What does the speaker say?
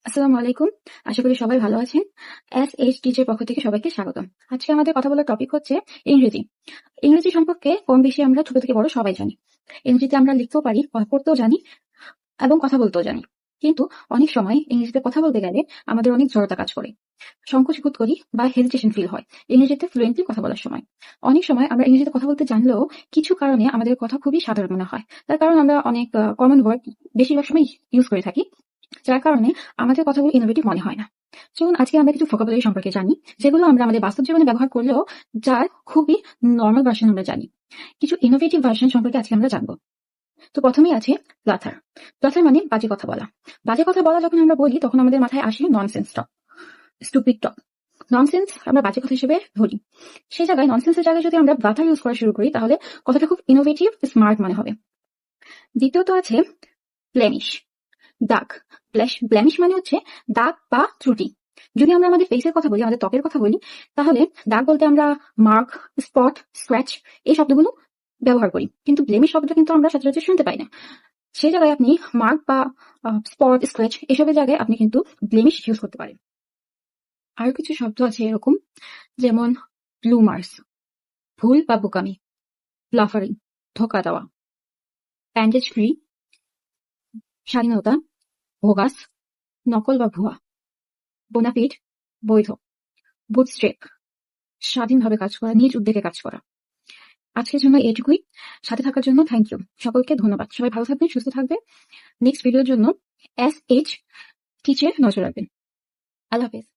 আসসালামু আলাইকুম। আশা করি সবাই ভালো আছেন। এস টিচার পক্ষ থেকে সবাইকে স্বাগতম। আজকে আমাদের কথা বলার টপিক হচ্ছে ইংরেজি। ইংরেজি সম্পর্কে কম বেশি আমরা ছোট থেকে বড় সবাই জানি। ইংরেজিতে আমরা লিখতেও পারি, পড়তেও জানি এবং কথা বলতেও জানি। কিন্তু অনেক সময় ইংরেজিতে কথা বলতে গেলে আমাদের অনেক জড়তা কাজ করে। সংকোচ বোধ করি বা হেজিটেশন ফিল হয় ইংরেজিতে ফ্লুয়েন্টলি কথা বলার সময়। অনেক সময় আমরা ইংরেজিতে কথা বলতে জানলেও কিছু কারণে আমাদের কথা খুবই সাধারণ মনে হয়। তার কারণ আমরা অনেক কমন ওয়ার্ড বেশিরভাগ সময় ইউজ করে থাকি, যার কারণে আমাদের কথাগুলো ইনোভেটিভ মনে হয় না। চলুন আজকে আমরা কিছু ভোকাবুলারি সম্পর্কে জানি, যেগুলো আমরা আমাদের বাস্তব জীবনে ব্যবহার করলেও যার খুবই নর্মাল ভার্সন আমরা জানি। কিছু ইনোভেটিভ ভার্সন সম্পর্কে আজকে আমরা জানবো। তো প্রথমেই আছে প্লাথার। প্লাথার মানে বাজে কথা বলা। বাজে কথা বলা যখন আমরা বলি তখন আমাদের মাথায় আসে ননসেন্স টক, স্টুপিড টক। ননসেন্স আমরা বাজে কথা হিসেবে ধরি। সেই জায়গায় ননসেন্সের জায়গায় যদি আমরা প্লাথার ইউজ করা শুরু করি তাহলে কথাটা খুব ইনোভেটিভ, স্মার্ট মনে হবে। দ্বিতীয়ত আছে ব্লেমিশ, দাগ। ব্লেমিশ মানে হচ্ছে দাগ বা ত্রুটি। যদি আমরা আমাদের ফেসের কথা বলি, আমাদের ত্বকের কথা বলি, তাহলে দাগ বলতে আমরা মার্ক, স্পট, স্ক্র্যাচ এই শব্দগুলো ব্যবহার করি, কিন্তু ব্লেমিশ শব্দটা কিন্তু আমরা সচরাচর শুনতে পাই না। সেই জায়গায় আপনি মার্ক বা স্পট, স্ক্র্যাচ এসবের জায়গায় আপনি কিন্তু ব্লেমিশ ইউজ করতে পারেন। আরো কিছু শব্দ আছে এরকম, যেমন ব্লুমার্স, ভুল বা বোকামি, ব্লাফারিং, ধোকা দেওয়া, প্যান্ডেজ ফ্রি, স্বাধীনতা, ভোগাস, নকল বা ভুয়া, বোনাফিড, বৈধ, বুটস্ট্রেপ, স্বাধীনভাবে কাজ করা, নিজ উদ্যোগে কাজ করা। আজকের জন্য এটুকুই। সাথে থাকার জন্য থ্যাংক ইউ। সকলকে ধন্যবাদ। সবাই ভালো থাকবেন, সুস্থ থাকবেন। নেক্সট ভিডিওর জন্য SH টিচার নজর রাখবেন। আল্লাহ হাফেজ।